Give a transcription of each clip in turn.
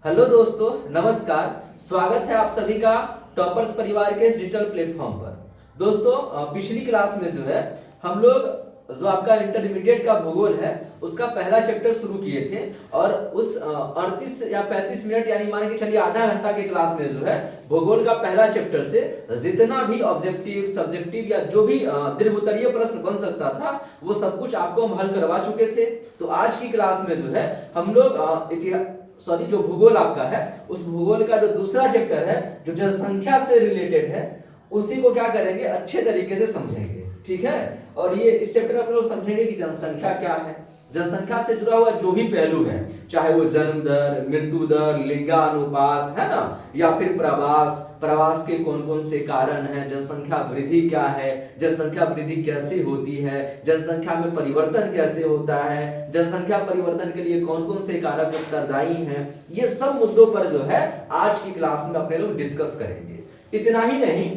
Hello दोस्तों, नमस्कार। स्वागत है आप सभी का टॉपर्स परिवार के इस डिजिटल प्लेटफॉर्म पर। दोस्तों, पिछली क्लास में जो है हम लोग जो आपका इंटरमीडिएट का भूगोल है उसका पहला चैप्टर शुरू किए थे और उस 38 या 35 मिनट यानी मान के चलिए आधा घंटा के क्लास में जो है भूगोल का पहला चैप्टर से जितना भी ऑब्जेक्टिव सब्जेक्टिव या जो भी दीर्घ उत्तरीय प्रश्न बन सकता था वो सब कुछ आपको हम हल करवा चुके थे। तो आज की क्लास में जो है हम लोग जो भूगोल आपका है उस भूगोल का जो दूसरा चैप्टर है जो जनसंख्या से रिलेटेड है उसी को क्या करेंगे, अच्छे तरीके से समझेंगे। ठीक है। और ये इस चैप्टर में आप लोग समझेंगे कि जनसंख्या क्या है, जनसंख्या से जुड़ा हुआ जो भी पहलू है, चाहे वो जन्म दर, मृत्यु दर, लिंगानुपात है ना, या फिर प्रवास, प्रवास के कौन कौन से कारण हैं, जनसंख्या वृद्धि क्या है, जनसंख्या वृद्धि कैसे होती है, जनसंख्या में परिवर्तन कैसे होता है, जनसंख्या परिवर्तन के लिए कौन कौन से कारक उत्तरदायी हैं, ये सब मुद्दों पर जो है आज की क्लास में अपने लोग डिस्कस करेंगे। इतना ही नहीं,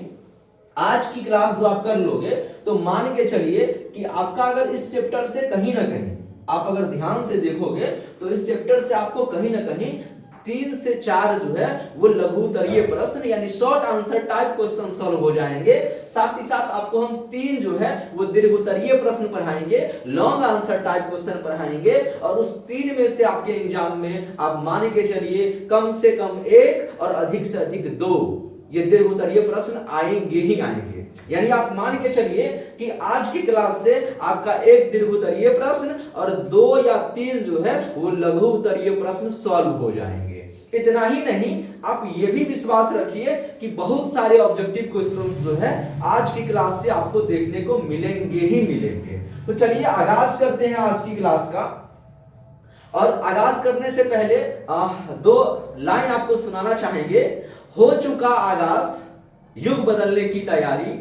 आज की क्लास जो आप कर लोगे तो मान के चलिए कि आपका अगर इस चैप्टर से कहीं ना कहीं आप अगर ध्यान से देखोगे तो इस चैप्टर से आपको कहीं ना कहीं 3 से 4 जो है वो लघु उत्तरीय प्रश्न यानी short answer type question solve हो जाएंगे। साथ ही साथ आपको हम 3 जो है वो दीर्घ उत्तरीय प्रश्न पढ़ाएंगे, लॉन्ग आंसर टाइप क्वेश्चन पढ़ाएंगे और उस 3 में से आपके एग्जाम में आप मान के चलिए कम से कम 1 और अधिक से अधिक 2 ये दीर्घ उत्तरीय प्रश्न आएंगे ही आएंगे। यानी आप मान के चलिए कि आज की क्लास से आपका 1 दीर्घ उत्तरीय प्रश्न और 2 या 3 जो है वो लघु उत्तरीय प्रश्न सॉल्व हो जाएंगे। इतना ही नहीं, आप ये भी विश्वास रखिए कि बहुत सारे ऑब्जेक्टिव क्वेश्चंस जो है आज की क्लास से आपको देखने को मिलेंगे ही मिलेंगे। तो चलिए आगाज करते हैं आज की क्लास का। और आगाज करने से पहले 2 लाइन आपको सुनाना चाहेंगे। हो चुका आगाज, युग बदलने की तैयारी,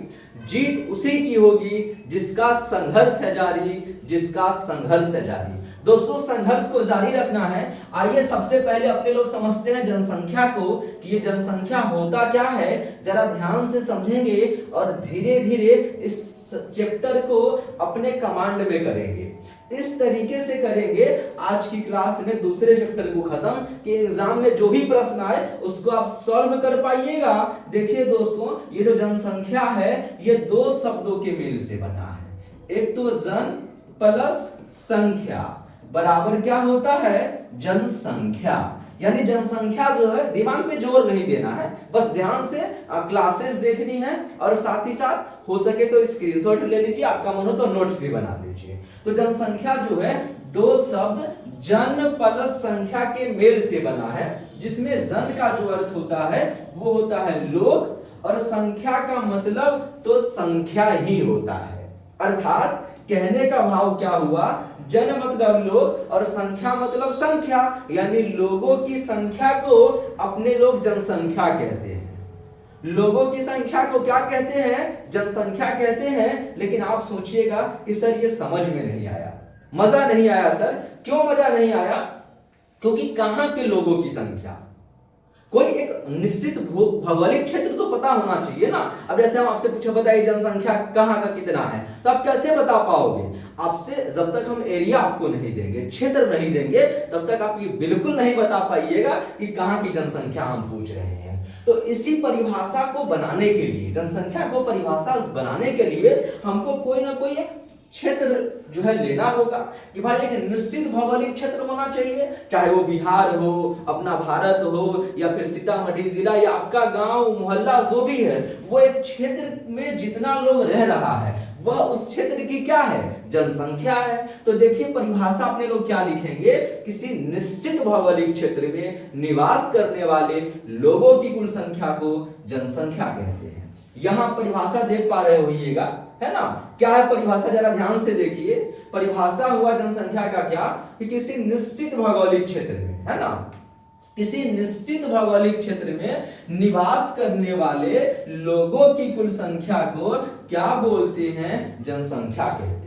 जीत उसी की होगी जिसका संघर्ष है जारी, जिसका संघर्ष है जारी। दोस्तों, संघर्ष को जारी रखना है। आइए सबसे पहले अपने लोग समझते हैं जनसंख्या को कि ये जनसंख्या होता क्या है, जरा ध्यान से समझेंगे और धीरे धीरे इस चैप्टर को अपने कमांड में करेंगे। इस तरीके से करेंगे आज की क्लास में दूसरे चैप्टर को खत्म कि एग्जाम में जो भी प्रश्न आए उसको आप सॉल्व कर पाइएगा। देखिए दोस्तों, ये जो जनसंख्या है ये 2 शब्दों के मेल से बना है। एक तो जन प्लस संख्या बराबर क्या होता है, जनसंख्या। यानी जनसंख्या जो है दिमाग पे जोर नहीं देना है, बस ध्यान से क्लासेस देखनी है और साथ ही साथ हो सके तो स्क्रीनशॉट ले लीजिए, आपका मन हो तो नोट्स भी बना लीजिए। तो जनसंख्या जो है 2 शब्द जन प्लस संख्या के मेल से बना है, जिसमें जन का जो अर्थ होता है वो होता है लोग और संख्या का मतलब तो संख्या ही होता है। अर्थात कहने का भाव क्या हुआ, जन मतलब लोग और संख्या मतलब संख्या, यानी लोगों की संख्या को अपने लोग जनसंख्या कहते हैं। लोगों की संख्या को क्या कहते हैं, जनसंख्या कहते हैं। लेकिन आप सोचिएगा कि सर ये समझ में नहीं आया, मजा नहीं आया। सर क्यों मजा नहीं आया? क्योंकि कहां के लोगों की संख्या, कोई एक निश्चित भौगोलिक क्षेत्र तो पता होना चाहिए ना। अब जैसे हम आपसे पूछे बताइए जनसंख्या कहाँ का कितना है, तो आप कैसे बता पाओगे? आपसे जब तक हम एरिया आपको नहीं देंगे, क्षेत्र नहीं देंगे, तब तक आप ये बिल्कुल नहीं बता पाइएगा कि कहाँ की जनसंख्या हम पूछ रहे हैं। तो इसी परिभाषा को बनाने के लिए, जनसंख्या को परिभाषा बनाने के लिए हमको कोई ना कोई एक क्षेत्र जो है लेना होगा कि भाई एक निश्चित भौगोलिक क्षेत्र होना चाहिए, चाहे वो बिहार हो, अपना भारत हो, या फिर सीतामढ़ी जिला या आपका गांव मोहल्ला जो भी है, वो एक क्षेत्र में जितना लोग रह रहा है वह उस क्षेत्र की क्या है, जनसंख्या है। तो देखिए परिभाषा अपने लोग क्या लिखेंगे, किसी निश्चित भौगोलिक क्षेत्र में निवास करने वाले लोगों की कुल संख्या को जनसंख्या कहते हैं। यहां परिभाषा देख पा रहे होइएगा, है ना? क्या है परिभाषा, जरा ध्यान से देखिए। परिभाषा हुआ जनसंख्या का क्या, कि किसी निश्चित भौगोलिक क्षेत्र में, है ना, किसी निश्चित भौगोलिक क्षेत्र में निवास करने वाले लोगों की कुल संख्या को क्या बोलते हैं, जनसंख्या कहते हैं।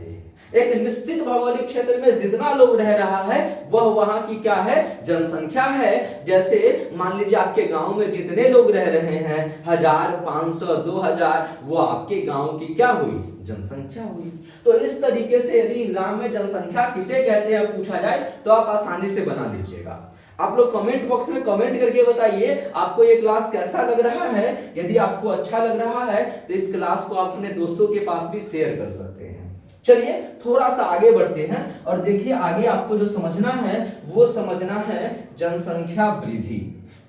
एक निश्चित भौगोलिक क्षेत्र में जितना लोग रह रहा है वह वहां की क्या है, जनसंख्या है। जैसे मान लीजिए आपके गांव में जितने लोग रह रहे हैं 1000, 500, 2000, वो आपके गांव की क्या हुई, जनसंख्या हुई। तो इस तरीके से यदि एग्जाम में जनसंख्या किसे कहते हैं पूछा जाए तो आप आसानी से बना लीजिएगा। आप लोग कमेंट बॉक्स में कमेंट करके बताइए आपको ये क्लास कैसा लग रहा है। यदि आपको अच्छा लग रहा है तो इस क्लास को आप अपने दोस्तों के पास भी शेयर कर सकते हैं। चलिए थोड़ा सा आगे बढ़ते हैं और देखिए आगे आपको जो समझना है वो समझना है जनसंख्या वृद्धि।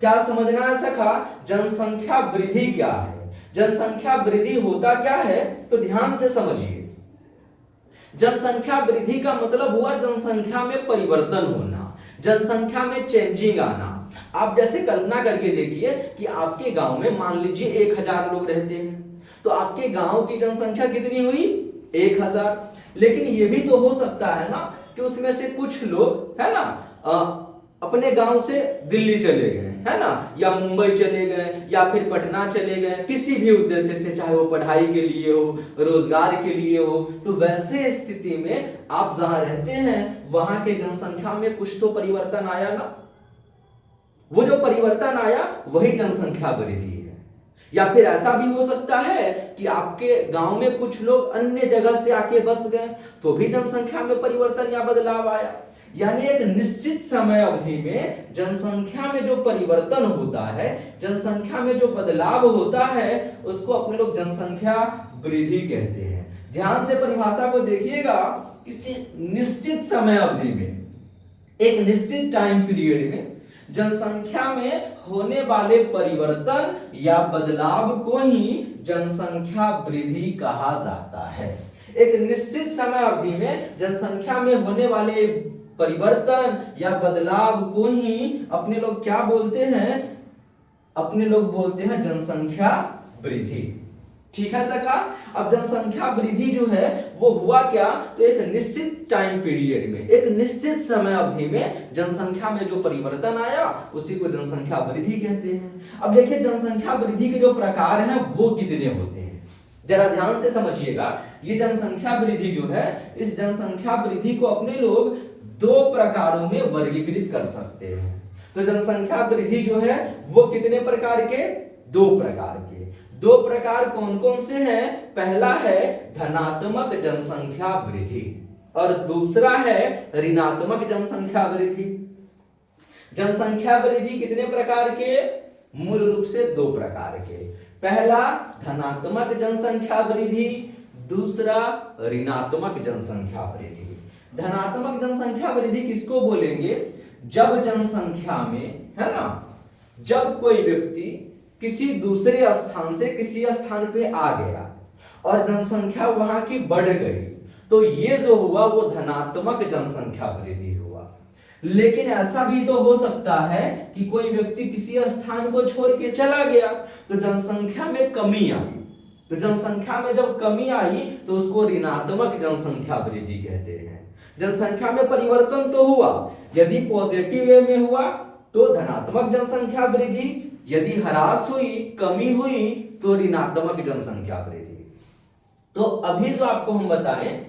क्या समझना है सखा? जनसंख्या वृद्धि क्या है, जनसंख्या वृद्धि होता क्या है, तो ध्यान से समझिए। जनसंख्या वृद्धि का मतलब हुआ जनसंख्या में परिवर्तन होना, जनसंख्या में चेंजिंग आना। आप जैसे कल्पना करके देखिए कि आपके गांव में मान लीजिए 1000 लोग रहते हैं, तो आपके गांव की जनसंख्या कितनी हुई? 1000। लेकिन ये भी तो हो सकता है ना कि उसमें से कुछ लोग है ना अपने गांव से दिल्ली चले गए, है ना, या मुंबई चले गए, या फिर पटना चले गए, किसी भी उद्देश्य से, चाहे वो पढ़ाई के लिए हो, रोजगार के लिए हो। तो वैसे स्थिति में आप जहां रहते हैं वहां के जनसंख्या में कुछ तो परिवर्तन आया ना। वो जो परिवर्तन आया वही जनसंख्या वृद्धि है। या फिर ऐसा भी हो सकता है कि आपके गांव में कुछ लोग अन्य जगह से आके बस गए, तो भी जनसंख्या में परिवर्तन या बदलाव आया। यानी एक निश्चित समय अवधि में जनसंख्या में जो परिवर्तन होता है, जनसंख्या में जो बदलाव होता है, उसको अपने लोग जनसंख्या वृद्धि कहते हैं। ध्यान से परिभाषा को देखिएगा। किसी निश्चित समय अवधि में, एक निश्चित टाइम पीरियड में जनसंख्या में होने वाले परिवर्तन या बदलाव को ही जनसंख्या वृद्धि कहा जाता है। एक निश्चित समय अवधि में जनसंख्या में होने वाले परिवर्तन या बदलाव को ही अपने लोग क्या बोलते हैं? अपने लोग बोलते हैं जनसंख्या वृद्धि। ठीक है सखा? अब जनसंख्या वृद्धि जो है वो हुआ क्या, तो एक निश्चित टाइम पीरियड में, एक निश्चित समय अवधि में जनसंख्या में जो परिवर्तन आया उसी को जनसंख्या वृद्धि कहते हैं। अब देखिए जनसंख्या वृद्धि के जो प्रकार हैं वो कितने होते हैं, जरा ध्यान से समझिएगा। ये जनसंख्या वृद्धि जो है, इस जनसंख्या वृद्धि को अपने लोग 2 प्रकारों में वर्गीकृत कर सकते हैं। तो जनसंख्या वृद्धि जो है वो कितने प्रकार के? 2 प्रकार के। 2 प्रकार कौन कौन से हैं? पहला है धनात्मक जनसंख्या वृद्धि और दूसरा है ऋणात्मक जनसंख्या वृद्धि। जनसंख्या वृद्धि कितने प्रकार के? मूल रूप से 2 प्रकार के। पहला धनात्मक जनसंख्या वृद्धि, दूसरा ऋणात्मक जनसंख्या वृद्धि। धनात्मक जनसंख्या वृद्धि किसको बोलेंगे? जब जनसंख्या में, है ना, जब कोई व्यक्ति किसी दूसरे स्थान से किसी स्थान पे आ गया और जनसंख्या वहां की बढ़ गई, तो ये जो हुआ वो धनात्मक जनसंख्या वृद्धि हुआ। लेकिन ऐसा भी तो हो सकता है कि कोई व्यक्ति किसी स्थान को छोड़ के चला गया तो जनसंख्या में कमी आई। तो जनसंख्या में जब कमी आई तो उसको ऋणात्मक जनसंख्या वृद्धि कहते हैं। जनसंख्या में परिवर्तन तो हुआ, यदि पॉजिटिव वे में हुआ तो धनात्मक जनसंख्या वृद्धि, यदि ह्रास हुई, कमी हुई तो ऋणात्मक जनसंख्या वृद्धि। तो अभी जो आपको हम बताएं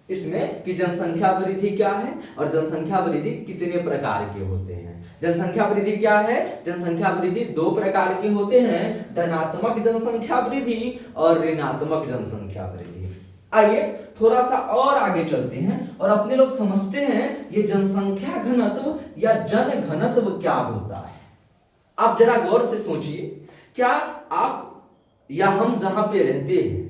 इसमें कि जनसंख्या वृद्धि क्या है और जनसंख्या वृद्धि कितने प्रकार के होते हैं। जनसंख्या वृद्धि क्या है? जनसंख्या वृद्धि 2 प्रकार के होते हैं, धनात्मक जनसंख्या वृद्धि और ऋणात्मक जनसंख्या वृद्धि। आइए थोड़ा सा और आगे चलते हैं और अपने लोग समझते हैं ये जनसंख्या घनत्व या जन घनत्व क्या होता है। आप जरा गौर से सोचिए, क्या आप या हम जहां पे रहते हैं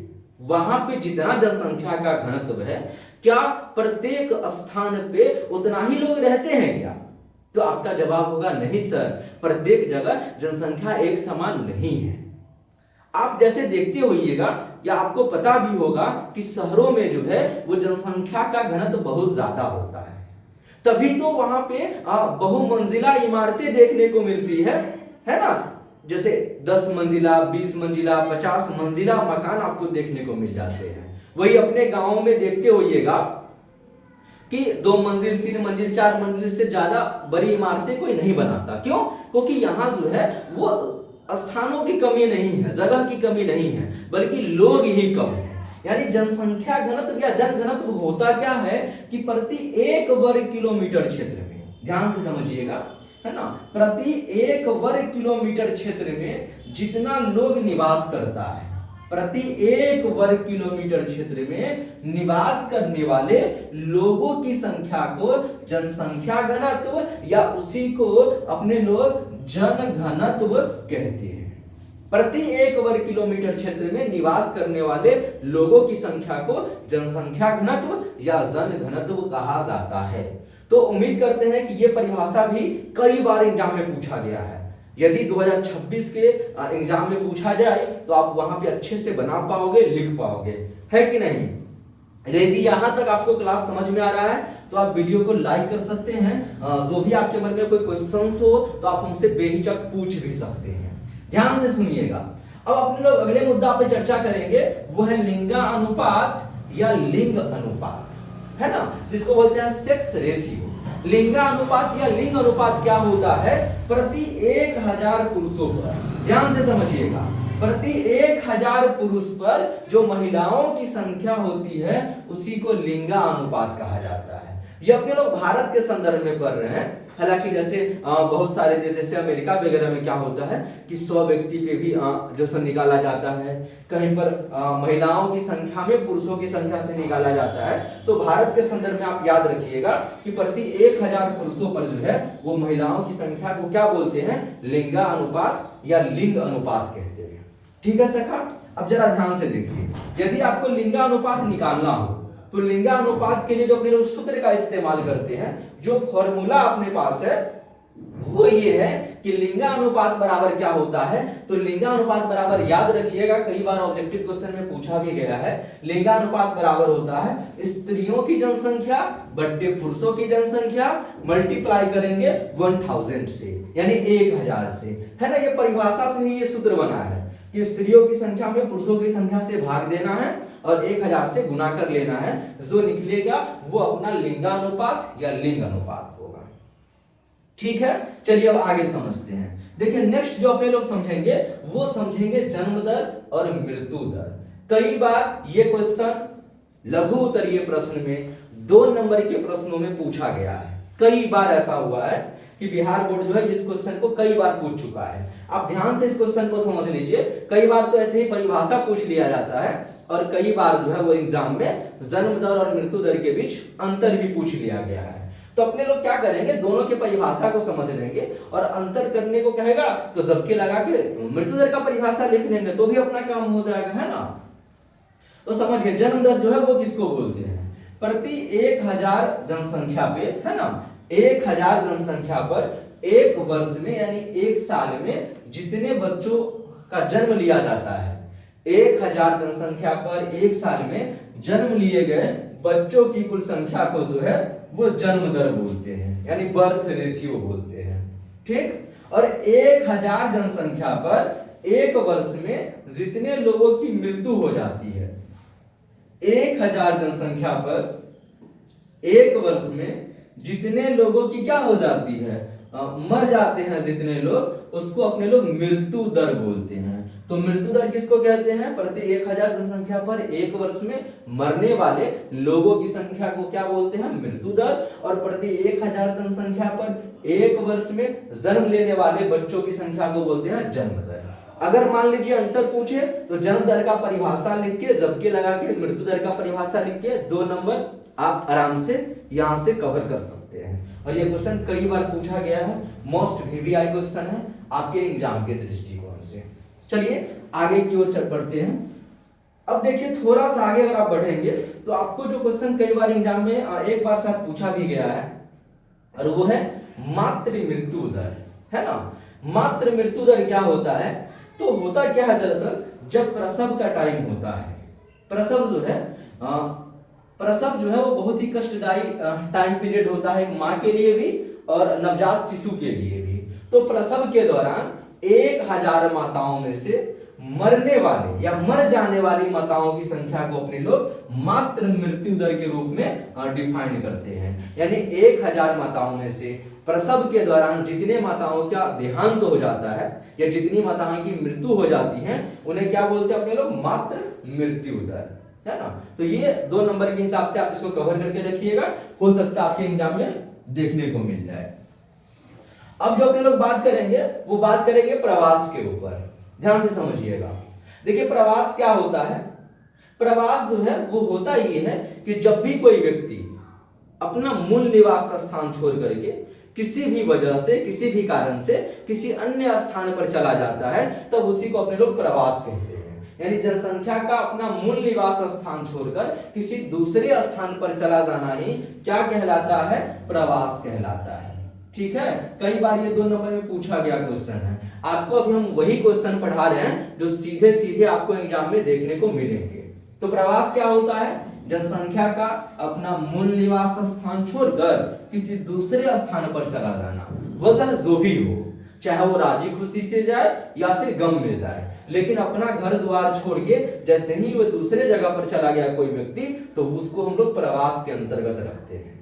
वहां पे जितना जनसंख्या का घनत्व है, क्या प्रत्येक स्थान पे उतना ही लोग रहते हैं क्या? तो आपका जवाब होगा नहीं सर, प्रत्येक जगह जनसंख्या एक समान नहीं है। आप जैसे देखते होइएगा या आपको पता भी होगा कि शहरों में जो है वो जनसंख्या का घनत्व बहुत ज्यादा होता है, तभी तो वहां पे बहुमंजिला इमारतें देखने को मिलती है ना। जैसे 10 मंजिला, 20 मंजिला, 50 मंजिला मकान आपको देखने को मिल जाते हैं। वही अपने गांव में देखते होइएगा कि 2 मंजिल, 3 मंजिल, 4 मंजिल से ज्यादा बड़ी इमारतें कोई नहीं बनाता। क्यों? क्योंकि यहाँ जो है वो स्थानों की कमी नहीं है, जगह की कमी नहीं है, बल्कि लोग ही कम है। यानी जनसंख्या घनत्व या जन घनत्व होता क्या है कि प्रति 1 वर्ग किलोमीटर क्षेत्र में, ध्यान से समझिएगा, है ना, प्रति 1 वर्ग किलोमीटर क्षेत्र में जितना लोग निवास करता है, प्रति 1 वर्ग किलोमीटर क्षेत्र में निवास करने वाले लोगों की संख्या को जनसंख्या घनत्व या उसी को अपने लोग जन घनत्व कहते हैं। प्रति 1 वर्ग किलोमीटर क्षेत्र में निवास करने वाले लोगों की संख्या को जनसंख्या घनत्व या जन घनत्व कहा जाता है। तो उम्मीद करते हैं कि यह परिभाषा भी कई बार एग्जाम में पूछा गया है। यदि 2026 के एग्जाम में पूछा जाए तो आप वहां पे अच्छे से बना पाओगे, लिख पाओगे, है कि नहीं। यदि यहां तक आपको क्लास समझ में आ रहा है तो आप वीडियो को लाइक कर सकते हैं। जो भी आपके मन में कोई क्वेश्चंस हो तो आप हमसे बेहिचक पूछ भी सकते हैं। ध्यान से सुनिएगा। अब अपने लोग अगले मुद्दा पे चर्चा करेंगे, वो है लिंगानुपात या लिंग अनुपात, है ना, जिसको बोलते हैं सेक्स रेशियो। लिंगानुपात या लिंग अनुपात क्या होता है? प्रति 1000 पुरुषों पर, ध्यान से समझिएगा, प्रति 1000 पुरुष पर जो महिलाओं की संख्या होती है उसी को लिंगानुपात कहा जाता है। ये अपने लोग भारत के संदर्भ में पढ़ रहे हैं। हालांकि जैसे बहुत सारे देश जैसे अमेरिका वगैरह में क्या होता है कि 100 व्यक्ति पे भी जो से निकाला जाता है, कहीं पर महिलाओं की संख्या में पुरुषों की संख्या से निकाला जाता है। तो भारत के संदर्भ में आप याद रखिएगा कि प्रति 1000 पुरुषों पर जो है वो महिलाओं की संख्या को क्या बोलते हैं? लिंगानुपात या लिंग अनुपात कहते हैं। ठीक है सखा, अब जरा ध्यान से देखिए, यदि आपको लिंगानुपात निकालना हो तो लिंगानुपात के लिए जो अपने लोग सूत्र का इस्तेमाल करते हैं, जो फॉर्मूला अपने पास है वो ये है कि लिंगानुपात बराबर क्या होता है? तो लिंगानुपात बराबर याद रखिएगा, कई बार ऑब्जेक्टिव क्वेश्चन में पूछा भी गया है। लिंगानुपात बराबर होता है स्त्रियों की जनसंख्या बट्टे पुरुषों की जनसंख्या मल्टीप्लाई करेंगे 1000 से, यानी 1000 से, है ना। ये परिभाषा से ही ये सूत्र बना है कि स्त्रियों की संख्या में पुरुषों की संख्या से भाग देना है और 1000 से गुना कर लेना है। जो निकलेगा वो अपना लिंगानुपात या लिंग अनुपात होगा। ठीक है, चलिए अब आगे समझते हैं। देखिए नेक्स्ट जो अपने लोग समझेंगे वो समझेंगे जन्म दर और मृत्यु दर। कई बार ये क्वेश्चन लघु उत्तरीय प्रश्न में 2 नंबर के प्रश्नों में पूछा गया है। कई बार ऐसा हुआ है कि बिहार बोर्ड जो है इस क्वेश्चन को कई बार पूछ चुका है। आप ध्यान से इस क्वेश्चन को समझ लीजिए। कई बार तो ऐसे ही परिभाषा पूछ लिया जाता है और कई बार जो है वो एग्जाम में जन्म दर और मृत्यु दर के बीच अंतर भी पूछ लिया गया है। तो अपने लोग क्या करेंगे, दोनों के परिभाषा को समझ लेंगे और अंतर करने को कहेगा तो जबकि लगा के मृत्यु दर का परिभाषा लिख लेंगे तो भी अपना काम हो जाएगा, है ना। तो समझिए जन्म दर जो है वो किसको बोलते हैं? प्रति 1000 जनसंख्या पे, है ना, 1000 जनसंख्या पर एक वर्ष में यानी एक साल में जितने बच्चों का जन्म लिया जाता है, 1000 जनसंख्या पर एक साल में जन्म लिए गए बच्चों की कुल संख्या को जो है वो जन्म दर बोलते हैं, यानी बर्थ रेशियो बोलते हैं। ठीक, और 1000 जनसंख्या पर एक वर्ष में जितने लोगों की मृत्यु हो जाती है, 1000 जनसंख्या पर एक वर्ष में जितने लोगों की क्या हो जाती है, मर जाते हैं जितने लोग, उसको अपने लोग मृत्यु दर बोलते हैं। तो मृत्यु दर किसको कहते हैं? प्रति 1000 जनसंख्या पर एक वर्ष में मरने वाले लोगों की संख्या को क्या बोलते हैं? मृत्यु दर। और प्रति 1000 जनसंख्या पर एक वर्ष में जन्म लेने वाले बच्चों की संख्या को बोलते हैं जन्म दर। अगर मान लीजिए अंतर पूछे तो जन्म दर का परिभाषा लिख के जबकि लगा के मृत्यु दर का परिभाषा लिख के 2 नंबर आप आराम से यहां से कवर कर सकते हैं। और ये क्वेश्चन कई बार पूछा गया है, मोस्ट वीवीआई क्वेश्चन है आपके एग्जाम के दृष्टिकोण से। चलिए आगे की ओर चल बढ़ते हैं। अब देखिए थोड़ा सा आगे अगर आप बढ़ेंगे तो आपको जो क्वेश्चन कई बार एग्जाम में एक बार साथ पूछा भी गया है और वो है मातृ मृत्यु दर, है ना। मातृ मृत्यु दर क्या होता है? तो होता क्या है दरअसल, जब प्रसव का टाइम होता है, प्रसव जो है प्रसव जो है वो बहुत ही कष्टदायी टाइम पीरियड होता है माँ के लिए भी और नवजात शिशु के लिए भी। तो प्रसव के दौरान 1000 माताओं में से मरने वाले या मर जाने वाली माताओं की संख्या को अपने लोग मातृ मृत्यु दर के रूप में डिफाइन करते हैं। यानी 1000 माताओं में से प्रसव के दौरान जितने माताओं का देहांत हो जाता है या जितनी माताओं की मृत्यु हो जाती है उन्हें क्या बोलते हैं अपने लोग? मातृ मृत्यु दर, है ना। तो ये 2 नंबर के हिसाब से आप इसको कवर करके रखिएगा, हो सकता है आपके एग्जाम में देखने को मिल जाए। अब जो अपने लोग बात करेंगे वो बात करेंगे प्रवास के ऊपर। ध्यान से समझिएगा, देखिए प्रवास क्या होता है, प्रवास जो है वो होता ये है कि जब भी कोई व्यक्ति अपना मूल निवास स्थान छोड़ करके किसी भी वजह से, किसी भी कारण से किसी अन्य स्थान पर चला जाता है, तब उसी को अपने लोग प्रवास कहते हैं। यानी जनसंख्या का अपना मूल निवास स्थान छोड़कर किसी दूसरे स्थान पर चला जाना ही क्या कहलाता है, प्रवास कहलाता है। ठीक है, कई बार ये 2 नंबर में पूछा गया क्वेश्चन है। आपको अभी हम वही क्वेश्चन पढ़ा रहे हैं जो सीधे सीधे आपको एग्जाम में देखने को मिलेंगे। तो प्रवास क्या होता है, जनसंख्या का अपना मूल निवास स्थान छोड़कर किसी दूसरे स्थान पर चला जाना, वजह जो भी हो, चाहे वो राजी खुशी से जाए या फिर गम में जाए, लेकिन अपना घर द्वार छोड़ के जैसे ही वो दूसरे जगह पर चला गया कोई व्यक्ति, तो उसको हम लोग प्रवास के अंतर्गत रखते हैं।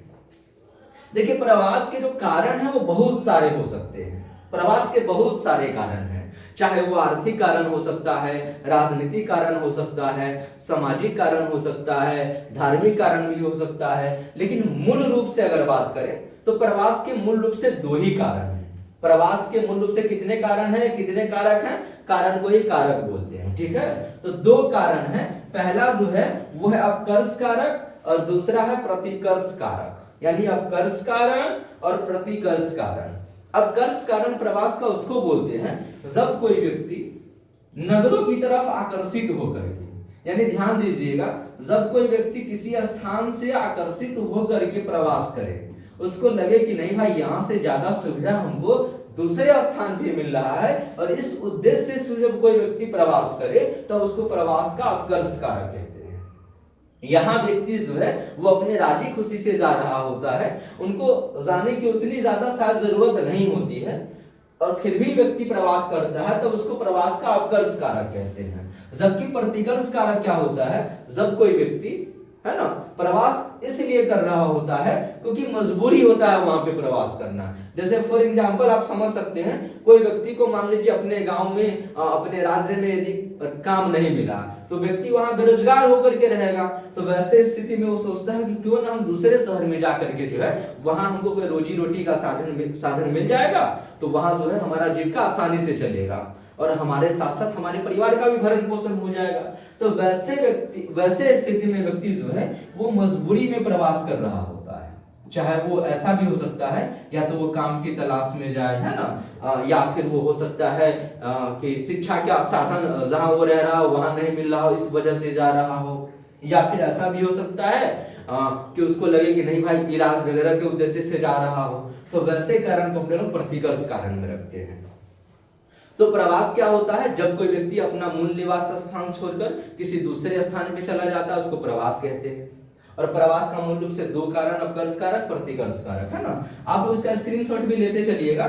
देखिए प्रवास के जो कारण है वो बहुत सारे हो सकते हैं, प्रवास के बहुत सारे कारण हैं, चाहे वो आर्थिक कारण हो सकता है, राजनीतिक कारण हो सकता है, सामाजिक कारण हो सकता है, धार्मिक कारण भी हो सकता है, लेकिन मूल रूप से अगर बात करें तो प्रवास के मूल रूप से 2 ही कारण हैं। प्रवास के मूल रूप से कितने कारण हैं, कितने कारक हैं, कारण को ही कारक बोलते हैं। ठीक है, तो 2 कारण हैं, पहला जो है वो है अपकर्ष कारक और दूसरा है प्रतिकर्ष कारक, यानी अपकर्ष कारण और प्रतिकर्ष कारण। अपकर्ष कारण प्रवास का उसको बोलते हैं जब कोई व्यक्ति नगरों की तरफ आकर्षित होकर के, यानी ध्यान दीजिएगा, जब कोई व्यक्ति किसी स्थान से आकर्षित होकर के प्रवास करे, उसको लगे कि नहीं भाई यहां से ज्यादा सुविधा हमको दूसरे स्थान पे मिल रहा है, और इस उद्देश्य से जब कोई व्यक्ति प्रवास करे तो उसको प्रवास का अपकर्ष कारक कहते हैं। यहाँ व्यक्ति जो है वो अपने राजी खुशी से जा रहा होता है, उनको जाने की उतनी ज्यादा शायद जरूरत नहीं होती है, और फिर भी व्यक्ति प्रवास करता है, तो उसको प्रवास का अपकर्ष कारक कहते हैं। जबकि प्रतिकर्ष कारक क्या होता है, जब कोई व्यक्ति है ना प्रवास इसलिए कर रहा होता है क्योंकि मजबूरी होता है वहां पे प्रवास करना। जैसे फॉर एग्जांपल आप समझ सकते हैं, कोई व्यक्ति को मान लीजिए अपने गांव में, अपने राज्य में यदि काम नहीं मिला, तो व्यक्ति वहां बेरोजगार होकर के रहेगा, तो वैसे स्थिति में वो सोचता है कि क्यों ना हम दूसरे शहर में जाकर के जो है वहां हमको कोई रोजी रोटी का साधन मिल जाएगा, तो वहां जो है हमारा जीविका आसानी से चलेगा और हमारे साथ साथ हमारे परिवार का भी भरण पोषण हो जाएगा। तो वैसे स्थिति में व्यक्ति जो है वो मजबूरी में प्रवास कर रहा होता है, चाहे वो ऐसा भी हो सकता है या तो वो काम की तलाश में जाए, है ना, या फिर वो हो सकता है कि शिक्षा का साधन जहां वो रह रहा हो वहां नहीं मिल रहा हो, इस वजह से जा रहा हो, या फिर ऐसा भी हो सकता है कि उसको लगे कि नहीं भाई इलाज वगैरह के उद्देश्य से जा रहा हो। तो वैसे कारण को अपने लोग प्रतिकर्ष कारण में रखते हैं। तो प्रवास क्या होता है, जब कोई व्यक्ति अपना मूल निवास स्थान छोड़कर किसी दूसरे स्थान पे चला जाता है, उसको प्रवास कहते हैं। और प्रवास का मूल रूप से 2 कारण, अपकर्ष कारक, प्रतिकर्ष कारक, है ना। आप इसका स्क्रीनशॉट भी लेते चलिएगा,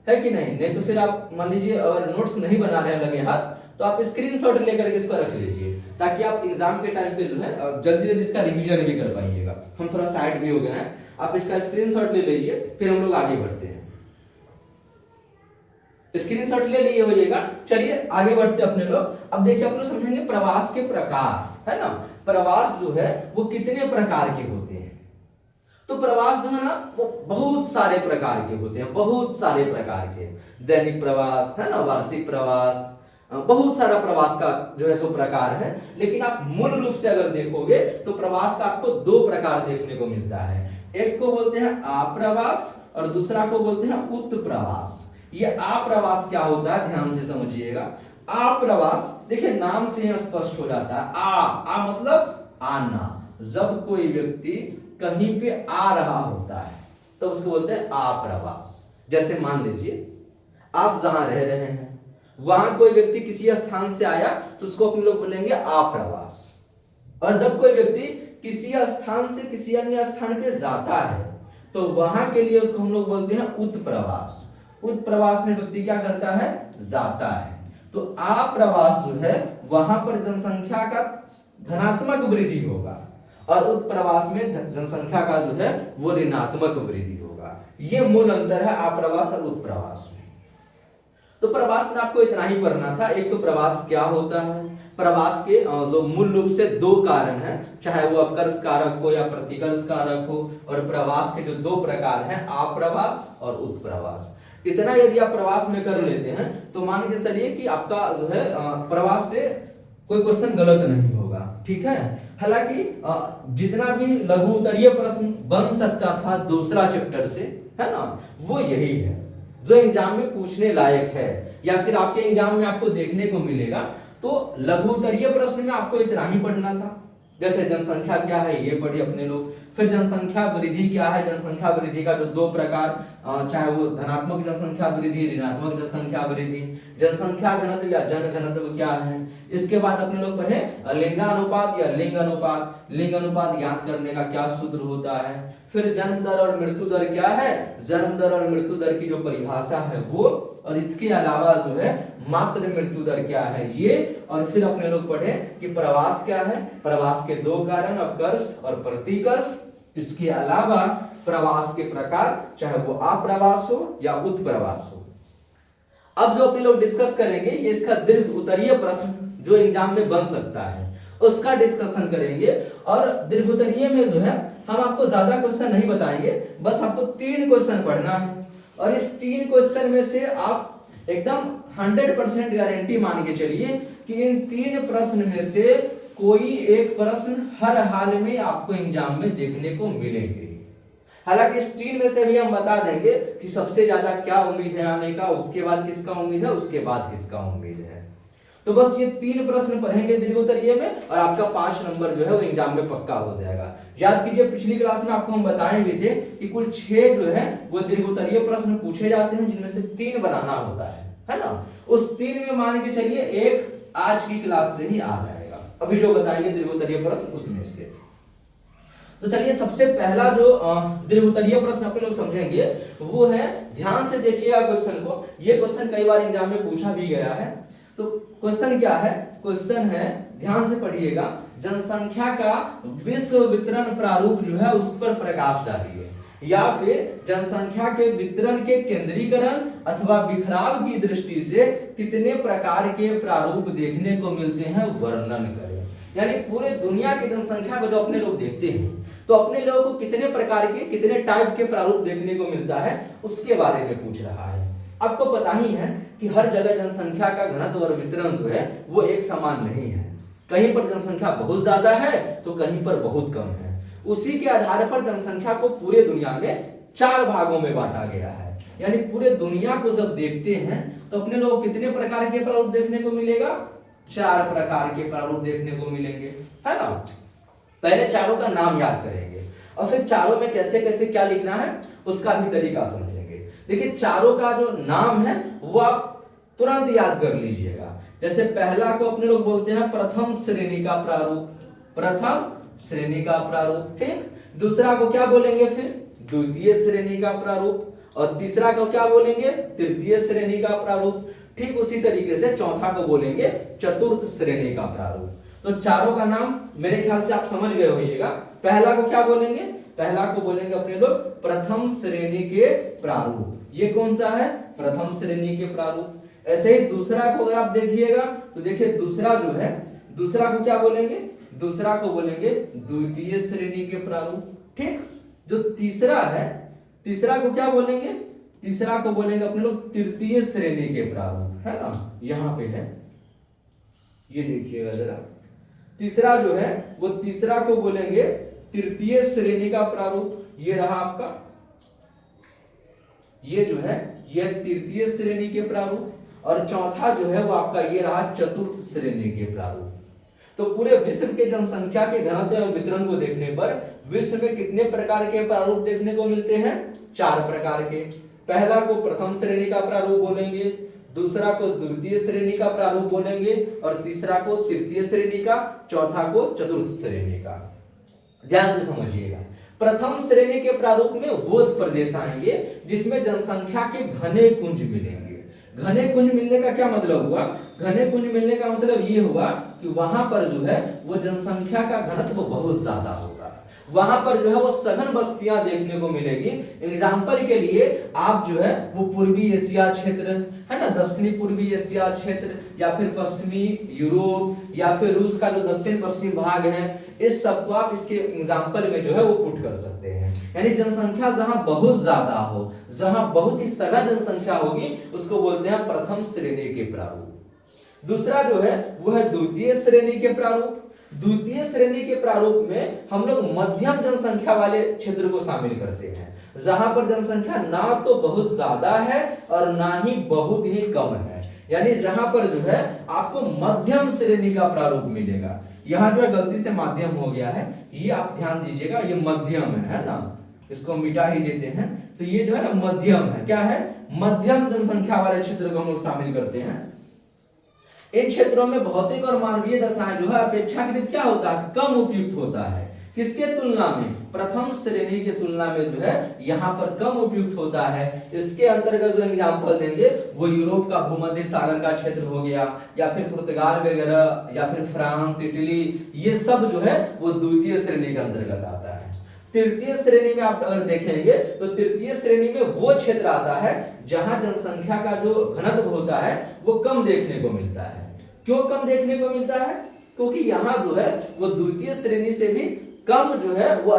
है कि नहीं तो फिर आप मान लीजिए अगर नोट्स नहीं बना रहे हैं लगे हाथ, तो आप स्क्रीनशॉट लेकर के इसको रख लीजिए, ताकि आप एग्जाम के टाइम पे जो है जल्दी जल्दी इसका रिवीजन भी कर पाइएगा। हम थोड़ा साइड भी हो गए हैं, आप इसका स्क्रीनशॉट ले लीजिए, फिर हम लोग आगे बढ़ते हैं। स्क्रीनशॉट ले लिए होइएगा। चलिए आगे बढ़ते अपने लोग। अब देखिए अपने समझेंगे प्रवास के प्रकार, है ना। प्रवास जो है वो कितने प्रकार के होते हैं। तो प्रवास जो है ना वो बहुत सारे प्रकार के होते हैं, बहुत सारे प्रकार के। दैनिक प्रवास, है ना, वार्षिक प्रवास, बहुत सारा प्रवास का जो है सो प्रकार है। लेकिन आप मूल रूप से अगर देखोगे तो प्रवास का आपको 2 प्रकार देखने को मिलता है। एक को बोलते हैं आप्रवास और दूसरा को बोलते हैं उत्प्रवास। ये आप्रवास क्या होता है ध्यान से समझिएगा। आप्रवास देखिए नाम से ही स्पष्ट हो जाता है, आ मतलब आना। जब कोई व्यक्ति कहीं पे आ रहा होता है तो उसको बोलते हैं आप्रवास। जैसे मान लीजिए आप जहां रह रहे हैं वहां कोई व्यक्ति किसी स्थान से आया तो उसको अपने लोग बोलेंगे आप्रवास। और जब कोई व्यक्ति किसी स्थान से किसी अन्य स्थान पे जाता है तो वहां के लिए उसको हम लोग बोलते हैं उत्प्रवास। उत्प्रवास में व्यक्ति क्या करता है, जाता है। तो आप्रवास जो है वहां पर जनसंख्या का धनात्मक वृद्धि होगा और उत्प्रवास में जनसंख्या का जो है वो ऋणात्मक वृद्धि होगा। ये मूल अंतर है आप्रवास और उत्प्रवास में। तो प्रवास में आपको इतना ही पढ़ना था। एक तो प्रवास क्या होता है, प्रवास के जो मूल रूप से 2 कारण हैं, चाहे वो अपकर्ष कारक हो या प्रतिकर्ष कारक हो। और प्रवास के जो 2 प्रकार हैं आप्रवास और उत्प्रवास। इतना यदि आप प्रवास में कर लेते हैं तो मान के चलिए कि आपका जो है प्रवास से कोई क्वेश्चन गलत नहीं होगा, ठीक है। हालांकि जितना भी लघु उत्तरीय प्रश्न बन सकता था दूसरा चैप्टर से, है ना, वो यही है जो एग्जाम में पूछने लायक है या फिर आपके एग्जाम में आपको देखने को मिलेगा। तो लघु उत्तरीय प्रश्न में आपको इतना ही पढ़ना था, जैसे जनसंख्या क्या है ये पढ़े अपने लोग, फिर जनसंख्या वृद्धि क्या है, जनसंख्या वृद्धि का जो दो प्रकार, चाहे वो धनात्मक जनसंख्या वृद्धि, ऋणात्मक जनसंख्या वृद्धि, जनसंख्या घनत्व या जन घनत्व क्या है। इसके बाद अपने लोग पढ़े लिंगानुपात या लिंग अनुपात, लिंग अनुपात ज्ञात करने का क्या सूत्र होता है। फिर जन्म दर और मृत्यु दर क्या है, जन्म दर और मृत्यु दर की जो परिभाषा है वो, और इसके अलावा जो है मात्र मृत्यु दर क्या है ये। और फिर अपने लोग पढ़े कि प्रवास क्या है, प्रवास के दो कारण, अपकर्ष और प्रतिकर्ष। इसके अलावा प्रवास के प्रकार, चाहे वो आप्रवास हो या उत्प्रवास हो। अब जो अपने लोग डिस्कस करेंगे ये इसका दीर्घ उत्तरीय प्रश्न जो एग्जाम में बन सकता है उसका डिस्कशन करेंगे। और दीर्घ उत्तरीय में जो है हम आपको ज्यादा क्वेश्चन नहीं बताएंगे, बस आपको 3 क्वेश्चन पढ़ना है और इस 3 क्वेश्चन में से आप एकदम 100% गारंटी मान के चलिए कि इन 3 प्रश्न में से कोई एक प्रश्न हर हाल में आपको एग्जाम में देखने को मिलेंगे। हालांकि इस 3 में से भी हम बता देंगे कि सबसे ज्यादा क्या उम्मीद है आने का, उसके बाद किसका उम्मीद है, उसके बाद किसका उम्मीद है। तो बस ये 3 प्रश्न पढ़ेंगे दीर्घ उत्तरीय में और आपका 5 नंबर जो है वो एग्जाम में पक्का हो जाएगा। याद कीजिए पिछली क्लास में आपको हम बताए भी थे कि कुल 6 जो है वो दीर्घ उत्तरीय प्रश्न पूछे जाते हैं जिनमें से 3 बनाना होता है ना। उस 3 में मान के चलिए एक आज की क्लास से ही आ जाएगा, अभी जो बताएंगे दीर्घ उत्तरीय प्रश्न उसमें से। तो चलिए सबसे पहला जो दीर्घ उत्तरीय प्रश्न आप लोग समझेंगे वो है, ध्यान से देखिएगा क्वेश्चन को, ये क्वेश्चन कई बार एग्जाम में पूछा भी गया है। तो क्वेश्चन क्या है, क्वेश्चन है, ध्यान से पढ़िएगा, जनसंख्या का विश्व वितरण प्रारूप जो है उस पर प्रकाश डालिए, या फिर जनसंख्या के वितरण के केंद्रीकरण अथवा बिखराव की दृष्टि से कितने प्रकार के प्रारूप देखने को मिलते हैं वर्णन करें। यानी पूरे दुनिया की जनसंख्या को जो अपने लोग देखते हैं तो अपने लोगों को कितने प्रकार के, कितने टाइप के प्रारूप देखने को मिलता है उसके बारे में पूछ रहा है। आपको पता ही है कि हर जगह जनसंख्या का घनत्व और वितरण जो है वो एक समान नहीं है, कहीं पर जनसंख्या बहुत ज्यादा है तो कहीं पर बहुत कम है। उसी के आधार पर जनसंख्या को पूरे दुनिया में 4 भागों में बांटा गया है। यानी पूरे दुनिया को जब देखते हैं तो अपने लोग कितने प्रकार के प्रारूप देखने को मिलेगा, 4 प्रकार के प्रारूप देखने को मिलेंगे, है ना। पहले चारों का नाम याद करेंगे और फिर चारों में कैसे कैसे क्या लिखना है उसका भी तरीका समझेंगे। देखिए चारों का जो नाम है वो आप तुरंत याद कर लीजिएगा। जैसे पहला को अपने लोग बोलते हैं प्रथम श्रेणी का प्रारूप, प्रथम श्रेणी का प्रारूप, ठीक। दूसरा को क्या बोलेंगे फिर, द्वितीय श्रेणी का प्रारूप, और तीसरा को क्या बोलेंगे, तृतीय श्रेणी का प्रारूप। ठीक उसी तरीके से चौथा को बोलेंगे चतुर्थ श्रेणी का प्रारूप। तो चारों का नाम मेरे ख्याल से आप समझ गए होइएगा। पहला को क्या बोलेंगे, पहला को बोलेंगे अपने लोग प्रथम श्रेणी के प्रारूप, ये कौन सा है, प्रथम श्रेणी के प्रारूप। ऐसे ही दूसरा को अगर आप देखिएगा तो देखिए दूसरा जो है, दूसरा को क्या बोलेंगे, दूसरा को बोलेंगे द्वितीय श्रेणी के प्रारूप, ठीक। जो तीसरा है, तीसरा को क्या बोलेंगे, तीसरा को बोलेंगे अपने लोग तृतीय श्रेणी के प्रारूप, है ना, यहां पे है, ये देखिएगा जरा। तीसरा जो है वो तीसरा को बोलेंगे तृतीय श्रेणी का प्रारूप, ये रहा आपका, ये जो है ये तृतीय श्रेणी के प्रारूप, और चौथा जो है वो आपका ये रहा चतुर्थ श्रेणी के प्रारूप। तो पूरे विश्व के जनसंख्या के घनत्व एवं वितरण को देखने पर विश्व में कितने प्रकार के प्रारूप देखने को मिलते हैं, 4 प्रकार के। पहला को प्रथम श्रेणी का प्रारूप बोलेंगे, दूसरा को द्वितीय श्रेणी का प्रारूप बोलेंगे, और तीसरा को तृतीय श्रेणी का, चौथा को चतुर्थ श्रेणी का। ध्यान से समझिएगा, प्रथम श्रेणी के प्रारूप में वो प्रदेश आएंगे जिसमें जनसंख्या के घने कुंज मिलेंगे। घने कुंज मिलने का क्या मतलब हुआ, घने कुंज मिलने का मतलब ये हुआ कि वहां पर जो है वो जनसंख्या का घनत्व बहुत ज्यादा होगा, वहां पर जो है वो सघन बस्तियां देखने को मिलेगी। एग्जाम्पल के लिए आप जो है वो पूर्वी एशिया क्षेत्र है ना, दक्षिणी पूर्वी एशिया क्षेत्र, या फिर पश्चिमी यूरोप, या फिर रूस का जो दक्षिण पश्चिम भाग है, इस सब को आप इसके एग्जाम्पल में जो है वो पुट कर सकते हैं। यानी जनसंख्या जहां बहुत ज्यादा हो, जहां बहुत ही सघन जनसंख्या होगी, उसको बोलते हैं प्रथम श्रेणी के प्रारूप। दूसरा जो है वो है द्वितीय श्रेणी के प्रारूप। द्वितीय श्रेणी के प्रारूप में हम लोग मध्यम जनसंख्या वाले क्षेत्र को शामिल करते हैं, जहां पर जनसंख्या ना तो बहुत ज्यादा है और ना ही बहुत ही कम है, यानी जहां पर जो है आपको मध्यम श्रेणी का प्रारूप मिलेगा। यहाँ जो है गलती से माध्यम हो गया है, ये आप ध्यान दीजिएगा, ये मध्यम है ना, इसको मिटा ही देते हैं। तो ये जो है ना मध्यम है, क्या है, मध्यम जनसंख्या वाले क्षेत्र को हम लोग शामिल करते हैं। इन क्षेत्रों में भौतिक और मानवीय दशाएं जो है अपेक्षाकृत क्या होता है, कम उपयुक्त होता है। किसके तुलना में, प्रथम श्रेणी के तुलना में जो है यहाँ पर कम उपयुक्त होता है। इसके अंतर्गत जो एग्जाम्पल देंगे वो यूरोप का भूमध्य सागर का क्षेत्र हो गया, या फिर पुर्तगाल वगैरह, या फिर फ्रांस, इटली, ये सब जो है वो द्वितीय श्रेणी के अंतर्गत आता है। तृतीय श्रेणी में आप अगर देखेंगे तो तृतीय श्रेणी में वो क्षेत्र आता है जहां जनसंख्या का जो घनत्व होता है वो कम देखने को मिलता है। क्यों कम देखने को मिलता है, क्योंकि यहाँ जो है वो द्वितीय श्रेणी से भी कम जो है वो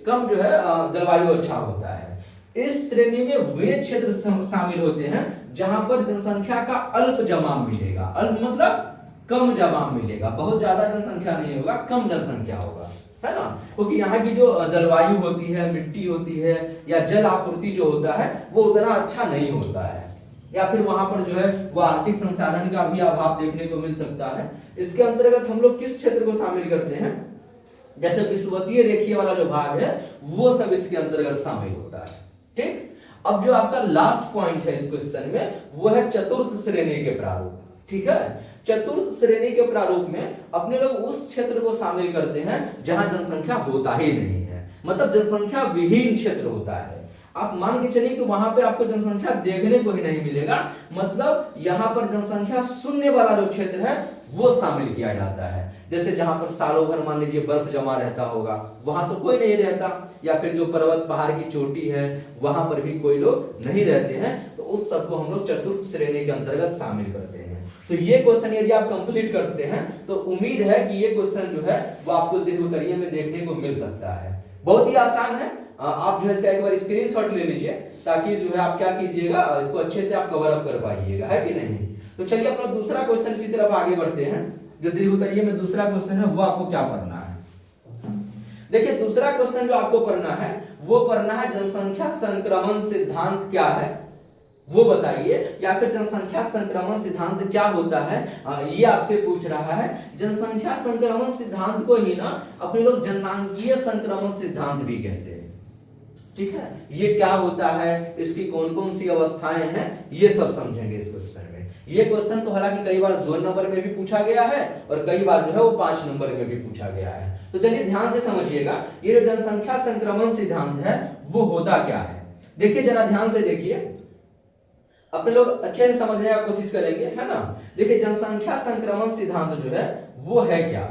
कम जो है जलवायु अच्छा होता है। इस श्रेणी में वे क्षेत्र शामिल होते हैं जहां पर जनसंख्या का अल्प जमाव मिलेगा। अल्प मतलब कम जमाव मिलेगा, बहुत ज्यादा जनसंख्या नहीं होगा, कम जनसंख्या होगा, है ना। क्योंकि यहाँ की जो जलवायु होती है, मिट्टी होती है, या जल आपूर्ति जो होता है वो उतना अच्छा नहीं होता है, या फिर वहां पर जो है वो आर्थिक संसाधन का भी अभाव देखने को मिल सकता है। इसके अंतर्गत हम लोग किस क्षेत्र को शामिल करते हैं, जैसे विषुवतीय रेखीय वाला जो भाग है वो सब इसके अंतर्गत शामिल होता है। ठीक, अब जो आपका लास्ट पॉइंट है इस क्वेश्चन में वो है चतुर्थ श्रेणी के प्रारूप। ठीक है, चतुर्थ श्रेणी के प्रारूप में अपने लोग उस क्षेत्र को शामिल करते हैं जहां जनसंख्या होता ही नहीं है, मतलब जनसंख्या विहीन क्षेत्र होता है। आप मान के चलिए कि वहां पे आपको जनसंख्या देखने को ही नहीं मिलेगा, मतलब यहाँ पर जनसंख्या शून्य वाला जो क्षेत्र है वो शामिल किया जाता है। जैसे जहां पर सालों भर मान लीजिए बर्फ जमा रहता होगा, वहां तो कोई नहीं रहता, या फिर जो पर्वत पहाड़ की चोटी है वहां पर भी कोई लोग नहीं रहते हैं, तो उस सबको हम लोग चतुर्थ श्रेणी के अंतर्गत शामिल करते हैं। तो ये क्वेश्चन यदि आप कंप्लीट करते हैं तो उम्मीद है कि ये क्वेश्चन जो है वो आपको उत्तरीय में देखने को मिल सकता है। बहुत ही आसान है, आप जो है इसका एक बार स्क्रीनशॉट ले लीजिए ताकि जो है आप क्या कीजिएगा, इसको अच्छे से आप कवर अप कर पाइएगा, है कि नहीं। तो चलिए अपना दूसरा क्वेश्चन की तरफ आगे बढ़ते हैं। जो उत्तरीय में दूसरा क्वेश्चन है वो आपको क्या पढ़ना है। देखिए दूसरा क्वेश्चन जो आपको पढ़ना है वो पढ़ना है जनसंख्या संक्रमण सिद्धांत क्या है वो बताइए, या फिर जनसंख्या संक्रमण सिद्धांत क्या होता है ये आपसे पूछ रहा है। जनसंख्या संक्रमण सिद्धांत को ही ना अपने लोग जननांकीय संक्रमण सिद्धांत भी कहते हैं। ठीक है, ये क्या होता है, इसकी कौन कौन सी अवस्थाएं हैं, ये सब समझेंगे इस क्वेश्चन में। ये क्वेश्चन तो हालांकि कई बार 2 नंबर में भी पूछा गया है और कई बार जो है वो 5 नंबर में भी पूछा गया है। तो चलिए ध्यान से समझिएगा, ये जो जनसंख्या संक्रमण सिद्धांत है वो होता क्या है। देखिए जरा ध्यान से देखिए, अपने लोग अच्छे से समझने की कोशिश करेंगे, है ना। देखिए जनसंख्या संक्रमण सिद्धांत जो है वो है क्या,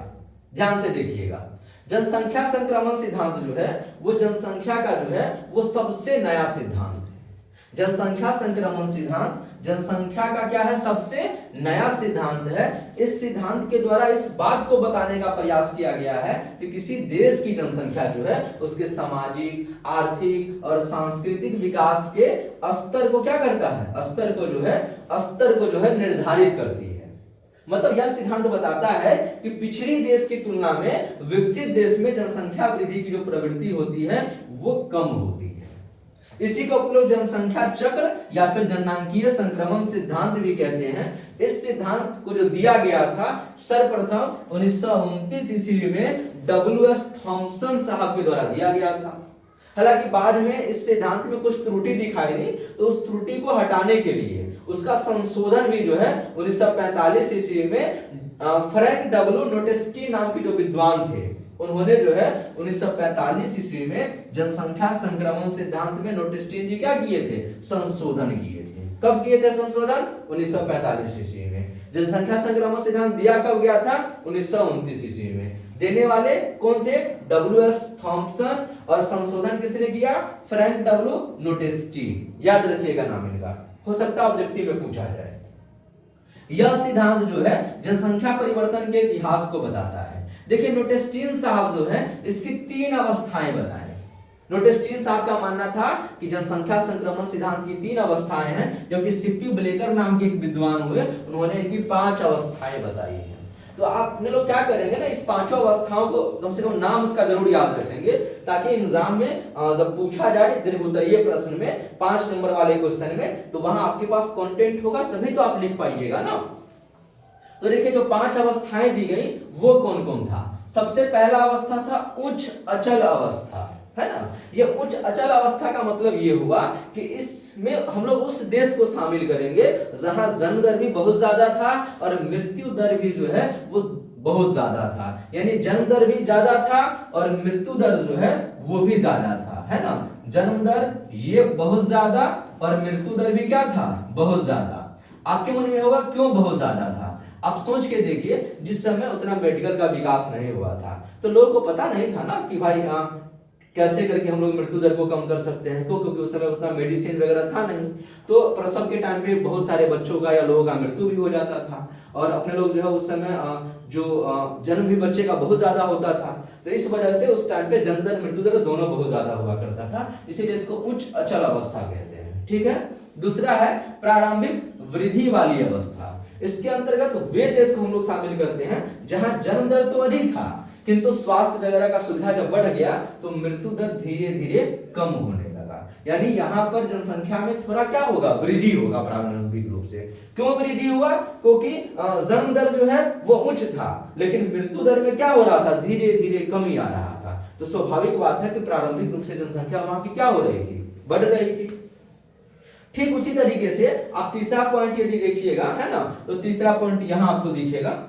ध्यान से देखिएगा। जनसंख्या संक्रमण सिद्धांत जो है वो जनसंख्या का जो है वो सबसे नया सिद्धांत है। जनसंख्या संक्रमण सिद्धांत जनसंख्या का क्या है, सबसे नया सिद्धांत है। इस सिद्धांत के द्वारा इस बात को बताने का प्रयास किया गया है कि किसी देश की जनसंख्या जो है उसके सामाजिक, आर्थिक और सांस्कृतिक विकास के स्तर को क्या करता है, स्तर को जो है निर्धारित करती है। मतलब यह सिद्धांत बताता है कि पिछड़ी देश की तुलना में विकसित देश में जनसंख्या वृद्धि की जो प्रवृत्ति होती है वो कम होती है। इसी को लोग जनसंख्या चक्र या फिर जननांकीय संक्रमण सिद्धांत भी कहते हैं। इस सिद्धांत को जो दिया गया था सर्वप्रथम 1929 ईस्वी में W.S. थॉमसन साहब के द्वारा दिया गया था। हालांकि बाद में इस सिद्धांत में कुछ त्रुटि दिखाई दी, तो उस त्रुटि को हटाने के लिए उसका संशोधन भी जो है 1945 ईस्वी में फ्रैंक डब्ल्यू नोटेस्टी नाम के जो विद्वान थे उन्होंने जो है 1945 ईस्वी में जनसंख्या संक्रमण सिद्धांत में नोटेस्टी जी क्या किए थे, संशोधन किए थे। कब किए थे संशोधन, 1945 ईस्वी में। जनसंख्या संक्रमण सिद्धांत दिया कब गया था, 1929 ईस्वी में। देने वाले कौन थे, W.S. थॉमसन, और संशोधन किसने किया, फ्रैंक डब्ल्यू नोटेस्टी। याद रखिएगा नाम इनका, हो सकता है ऑब्जेक्टिव में पूछा जाए। यह सिद्धांत जो है जनसंख्या परिवर्तन के इतिहास को बताता है। देखिए नोटेस्टीन साहब जो है इसकी 3 अवस्थाएं बताएं। नोटेस्टीन साहब का मानना था कि जनसंख्या संक्रमण सिद्धांत की 3 अवस्थाएं हैं, जबकि सीपी ब्लेकर नाम के एक विद्वान हुए, उन्होंने इनकी 5 अवस्थाएं बताई हैं। तो आपने लोग क्या करेंगे ना, इस पांचों अवस्थाओं को कम से कम नाम उसका जरूर याद रखेंगे, ताकि एग्जाम में जब पूछा जाए दीर्घ उत्तरीय प्रश्न में 5 नंबर वाले क्वेश्चन में, तो वहां आपके पास कंटेंट होगा, तभी तो आप लिख पाइएगा ना। तो देखिए जो 5 अवस्थाएं दी गई वो कौन कौन था। सबसे पहला अवस्था था उच्च अचल अवस्था, है ना। ये उच्च अचल अवस्था का मतलब ये हुआ कि इसमें हम लोग उस देश को शामिल करेंगे जहां जन्म दर भी बहुत ज्यादा था और मृत्यु दर भी जो है वो बहुत ज्यादा था। यानी जन्म दर भी ज्यादा था और मृत्यु दर जो है वो भी ज्यादा था, है ना। जन्म दर ये बहुत ज्यादा और मृत्यु दर भी क्या था, बहुत ज्यादा। आपके मन में होगा क्यों बहुत ज्यादा था। आप सोच के देखिए, जिस समय उतना मेडिकल का विकास नहीं हुआ था तो लोगों को पता नहीं था ना कि भाई कैसे करके हम लोग मृत्यु दर को कम कर सकते हैं, क्योंकि उस समय उतना मेडिसिन वगैरह था नहीं। तो प्रसव के टाइम पे बहुत सारे बच्चों का या लोगों का मृत्यु भी हो जाता था, और अपने लोग जो है उस समय जो जन्म भी बच्चे का बहुत ज्यादा होता था, तो इस वजह से उस टाइम पे जन्म दर मृत्यु दर दोनों बहुत ज्यादा हुआ करता था, इसीलिए इसको उच्च अचल अवस्था कहते हैं। ठीक है। दूसरा है प्रारंभिक वृद्धि वाली अवस्था। इसके अंतर्गत वे देश को हम लोग शामिल करते हैं जहां जन्म दर तो अधिक था, किंतु स्वास्थ्य वगैरह का सुविधा जब बढ़ गया तो मृत्यु दर धीरे धीरे कम होने लगा। यानी यहाँ पर जनसंख्या में थोड़ा क्या होगा, वृद्धि होगा प्रारंभिक रूप से। क्यों वृद्धि हुआ, क्योंकि जन्म दर जो है वो उच्च था, लेकिन मृत्यु दर में क्या हो रहा था, धीरे धीरे कमी आ रहा था। तो स्वाभाविक बात है कि प्रारंभिक रूप से जनसंख्या वहां की क्या हो रही थी, बढ़ रही थी। ठीक उसी तरीके से आप तीसरा पॉइंट यदि देखिएगा, है ना, तो तीसरा पॉइंट यहां आपको दिखेगा,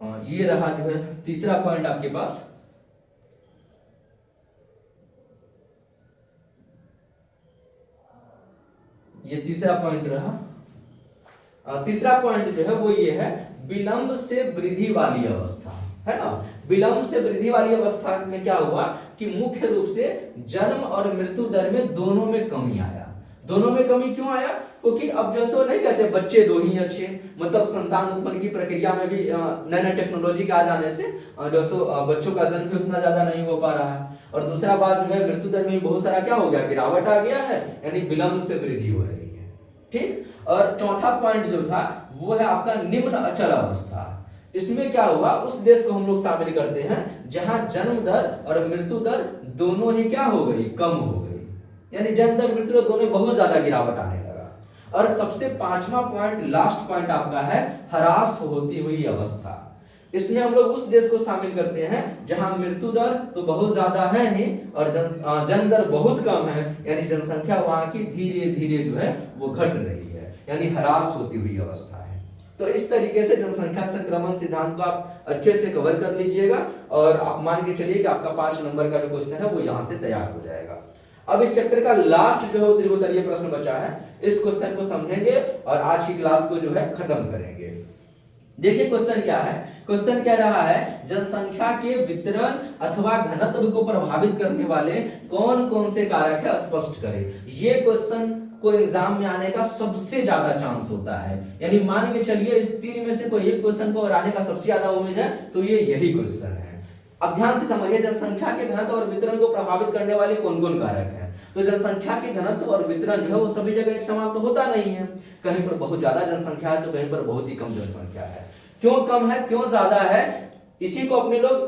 ये रहा जो है तीसरा पॉइंट आपके पास। ये तीसरा पॉइंट रहा। तीसरा पॉइंट जो है वो ये है विलंब से वृद्धि वाली अवस्था, है ना। विलंब से वृद्धि वाली अवस्था में क्या हुआ कि मुख्य रूप से जन्म और मृत्यु दर में दोनों में कमी आया। दोनों में कमी क्यों आया, क्योंकि अब जैसे नहीं कहते बच्चे दो ही अच्छे, मतलब संतान उत्पन्न की प्रक्रिया में भी नए नए टेक्नोलॉजी के आ जाने से जैसे बच्चों का जन्म भी उतना ज्यादा नहीं हो पा रहा है। और दूसरा बात जो है मृत्यु दर में बहुत सारा क्या हो गया, गिरावट आ गया है, यानी विलंब से वृद्धि हो रही है। ठीक। और चौथा पॉइंट जो था वो है आपका निम्न अचल अवस्था। इसमें क्या हुआ, उस देश को हम लोग शामिल करते हैं जहां जन्म दर और मृत्यु दर दोनों ही क्या हो गई, कम हो गई। यानी जन्म दर मृत्यु दर दोनों बहुत ज्यादा गिरावट आने लगा। और सबसे पांचवा पॉइंट, लास्ट पॉइंट आपका है ह्रास होती हुई अवस्था। इसमें हम लोग उस देश को शामिल करते हैं जहां मृत्यु दर तो बहुत ज्यादा है ही और जन्म दर बहुत कम है, यानी जनसंख्या वहां की धीरे धीरे जो है वो घट रही है, यानी ह्रास होती हुई अवस्था है। तो इस तरीके से जनसंख्या संक्रमण सिद्धांत को आप अच्छे से कवर कर लीजिएगा, और आप मान के चलिए कि आपका 5 नंबर का जो क्वेश्चन है वो यहां से तैयार हो जाएगा। अब इस चैप्टर का लास्ट जो है वो दीर्घोत्तरीय प्रश्न बचा है, इस क्वेश्चन को समझेंगे और आज की क्लास को जो है खत्म करेंगे। देखिए क्वेश्चन क्या है, क्वेश्चन कह रहा है जनसंख्या के वितरण अथवा घनत्व को प्रभावित करने वाले कौन कौन से कारक है स्पष्ट करें। ये क्वेश्चन को एग्जाम में आने का सबसे ज्यादा चांस होता है, यानी मान के चलिए इस 3 में से कोई एक क्वेश्चन को आने का सबसे ज्यादा उम्मीद है तो ये यही क्वेश्चन है। अब ध्यान से समझिए, जनसंख्या के घनत्व और वितरण को प्रभावित करने वाले कौन कौन कारक हैं। तो जनसंख्या के घनत्व और वितरण जो है वो सभी जगह एक समान तो होता नहीं है, कहीं पर बहुत ज्यादा जनसंख्या है तो कहीं पर बहुत ही कम जनसंख्या है। क्यों कम है, क्यों ज्यादा है, इसी को अपने लोग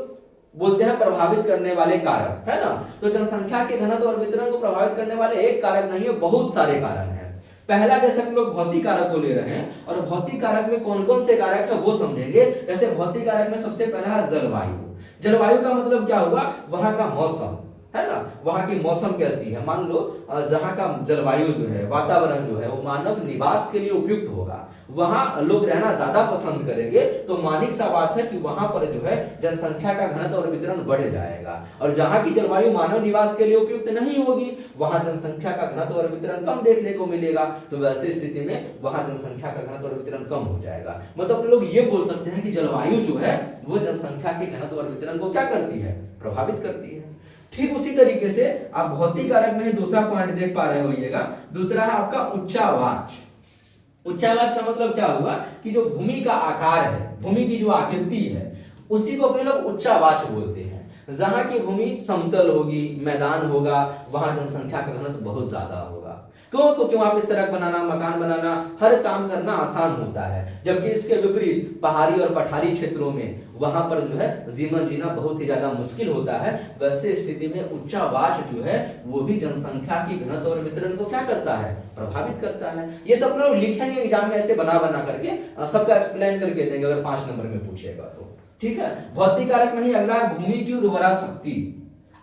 बोलते हैं प्रभावित करने वाले कारक, है ना। तो जनसंख्या के घनत्व और वितरण को प्रभावित करने वाले एक कारक नहीं है, बहुत सारे कारक हैं। पहला जैसे हम लोग भौतिक कारक को ले रहे हैं, और भौतिक कारक में कौन कौन से कारक है वो समझेंगे। जैसे भौतिक कारक में सबसे पहला है जलवायु। जलवायु का मतलब क्या हुआ, वहां का मौसम, है ना, वहां की मौसम कैसी है। मान लो जहां का जलवायु जो है, वातावरण जो है वो मानव निवास के लिए उपयुक्त होगा, वहां लोग रहना ज्यादा पसंद करेंगे, तो मानिक सा बात है कि वहां पर जो है जनसंख्या का घनत्व और वितरण बढ़ जाएगा। और जहां की जलवायु मानव निवास के लिए उपयुक्त नहीं होगी, वहां जनसंख्या का घनत्व और वितरण कम देखने को मिलेगा, तो वैसे स्थिति में वहां जनसंख्या का घनत्व और वितरण कम हो जाएगा। मतलब लोग ये बोल सकते हैं कि जलवायु जो है वो जनसंख्या के घनत्व और वितरण को क्या करती है, प्रभावित करती है। ठीक उसी तरीके से आप भौतिक कारक में ही दूसरा पॉइंट देख पा रहे होइएगा, दूसरा है आपका उच्चावाच। उच्चावाच का मतलब क्या हुआ कि जो भूमि का आकार है, भूमि की जो आकृति है, उसी को अपने लोग उच्चावाच बोलते हैं। जहां की भूमि समतल होगी, मैदान होगा, वहां जनसंख्या का घनत्व बहुत ज्यादा होगा। क्यों? क्योंकि वहां पे सड़क बनाना, मकान बनाना, हर काम करना आसान होता है। जबकि इसके विपरीत पहाड़ी और पठारी क्षेत्रों में वहां पर जो है जीवन जीना बहुत ही ज्यादा मुश्किल होता है। वैसे स्थिति में उच्चावाच जो है वो भी जनसंख्या की घनत्व और वितरण को क्या करता है? प्रभावित करता है। ये सब लोग लिखेंगे एग्जाम में ऐसे बना बना करके, सबका एक्सप्लेन करके देंगे अगर 5 नंबर में पूछेगा तो। ठीक है, भौतिक कारक नहीं, अगला भूमि की उर्वरा शक्ति।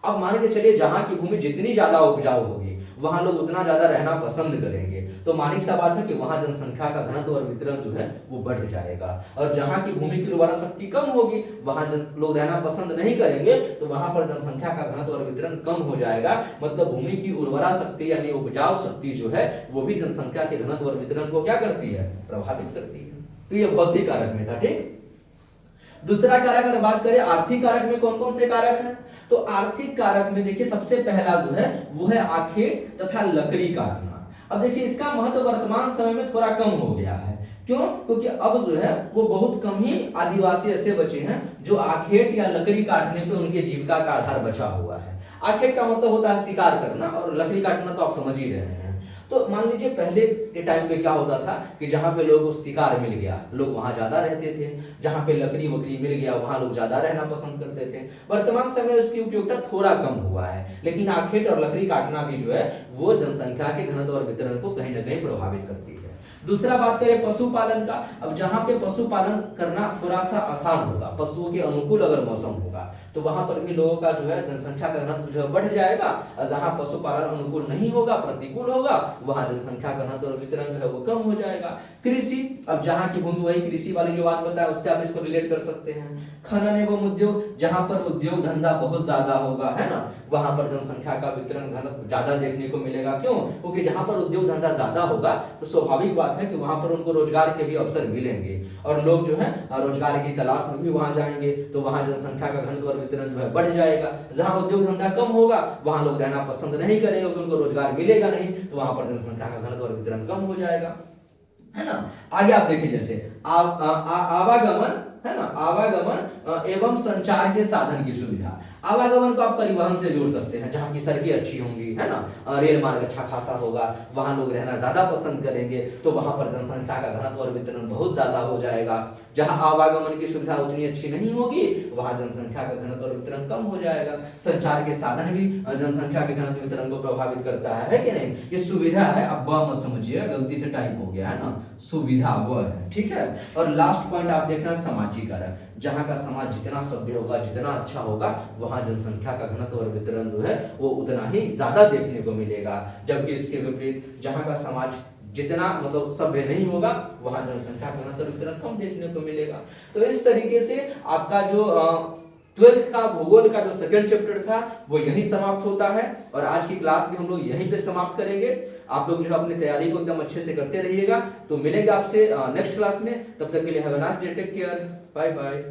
अब मान के चलिए जहां की भूमि जितनी ज्यादा उपजाऊ होगी वहां लोग उतना ज्यादा रहना पसंद करेंगे, तो मानिक सा बात है कि वहां जनसंख्या का घनत्व और वितरण जो है वो बढ़ जाएगा। और जहां की भूमि की उर्वरा शक्ति कम होगी, वहां लोग रहना पसंद नहीं करेंगे, तो वहां पर जनसंख्या का घनत्व और वितरण कम हो जाएगा। मतलब भूमि की उर्वरा शक्ति यानी उपजाऊ शक्ति जो है वो भी जनसंख्या के घनत्व और वितरण को क्या करती है? प्रभावित करती है। तो ये भौतिक कारक में था। ठीक, दूसरा कारक अगर बात करें आर्थिक कारक में कौन कौन से कारक हैं, तो आर्थिक कारक में देखिए सबसे पहला जो है वो है आखेट तथा लकड़ी काटना। अब देखिए इसका महत्व वर्तमान समय में थोड़ा कम हो गया है। क्यों? क्योंकि अब जो है वो बहुत कम ही आदिवासी ऐसे बचे हैं जो आखेट या लकड़ी काटने पे उनके जीविका का आधार बचा हुआ है। आखेट का मतलब होता है शिकार करना, और लकड़ी काटना तो आप समझ ही रहे हैं। तो मान लीजिए पहले के टाइम पे क्या होता था कि जहां पे लोगों को शिकार मिल गया, लोग वहां ज्यादा रहते थे। जहां पे लकड़ी वकड़ी मिल गया वहां लोग ज्यादा रहना पसंद करते थे। वर्तमान समय में उसकी उपयोगिता थोड़ा कम हुआ है, लेकिन आखेट और लकड़ी काटना भी जो है वो जनसंख्या के घनत्व और वितरण को कहीं ना कहीं प्रभावित करती है। दूसरा बात करें पशुपालन का। अब जहां पे पशुपालन करना थोड़ा सा आसान होगा, पशुओं के अनुकूल अगर मौसम होगा, तो वहां पर भी लोगों का जो है जनसंख्या का घनत्व जो है बढ़ जाएगा। और जहां पशुपालन अनुकूल नहीं होगा, प्रतिकूल होगा, वहां जनसंख्या का घनत्व और वितरण जो है वो कम हो जाएगा। कृषि, अब जहां की भूमि, वही कृषि वाली जो बात बताया उससे आप इसको रिलेट कर सकते हैं। खनन एवं उद्योग, जहां पर उद्योग धंधा बहुत ज्यादा होगा, है ना, वहां पर जनसंख्या का वितरण घनत्व ज्यादा देखने को मिलेगा। क्यों? क्योंकि जहां पर उद्योग धंधा ज्यादा होगा तो स्वाभाविक बात है कि वहां पर उनको रोजगार के भी अवसर मिलेंगे, और लोग जो है रोजगार की तलाश में भी वहां जाएंगे, तो वहां जनसंख्या का घनत्व और वितरण जो है बढ़ जाएगा। जहां उद्योग धंधा कम होगा वहां लोग रहना पसंद नहीं करेंगे क्योंकि उनको रोजगार मिलेगा नहीं, तो वहां पर जनसंख्या का घनत्व और वितरण कम हो जाएगा, है ना। आगे आप देखिए जैसे आवागमन, है ना, आवागमन एवं संचार के साधन की सुविधा। आवागमन को आप परिवहन से जोड़ सकते हैं, जहां की सड़कें अच्छी होंगी, है ना, रेल मार्ग अच्छा खासा होगा, वहां लोग रहना ज्यादा पसंद करेंगे, तो वहां पर जनसंख्या का घनत्व और वितरण बहुत ज्यादा हो जाएगा। जहां आवागमन की सुविधा उतनी अच्छी नहीं होगी वहां जनसंख्या का घनत्व और वितरण कम हो जाएगा। संचार के साधन भी जनसंख्या के घनत्व वितरण को प्रभावित करता है कि नहीं? ये सुविधा है, अब ब मत समझिए, गलती से टाइप हो गया है ना, सुविधा वो है। ठीक है, और लास्ट पॉइंट आप देखना सामाजिक कारक। जहां का समाज जितना सभ्य होगा, जितना अच्छा होगा, वहां जनसंख्या का घनत्व और वितरण जो है वो उतना ही ज्यादा देखने को मिलेगा। जबकि इसके विपरीत जहां का समाज जितना मतलब सभ्य नहीं होगा वहां जनसंख्या का घनत्व और वितरण कम देखने को मिलेगा। तो इस तरीके से आपका जो 12th का भूगोल का जो सेकंड चैप्टर था वो यहीं समाप्त होता है, और आज की क्लास भी हम लोग यहीं पे समाप्त करेंगे। आप लोग जो है अपनी तैयारी को एकदम अच्छे से करते रहिएगा। तो मिलेंगे आपसे नेक्स्ट क्लास में, तब तक के लिए have a nice day, take care, bye bye.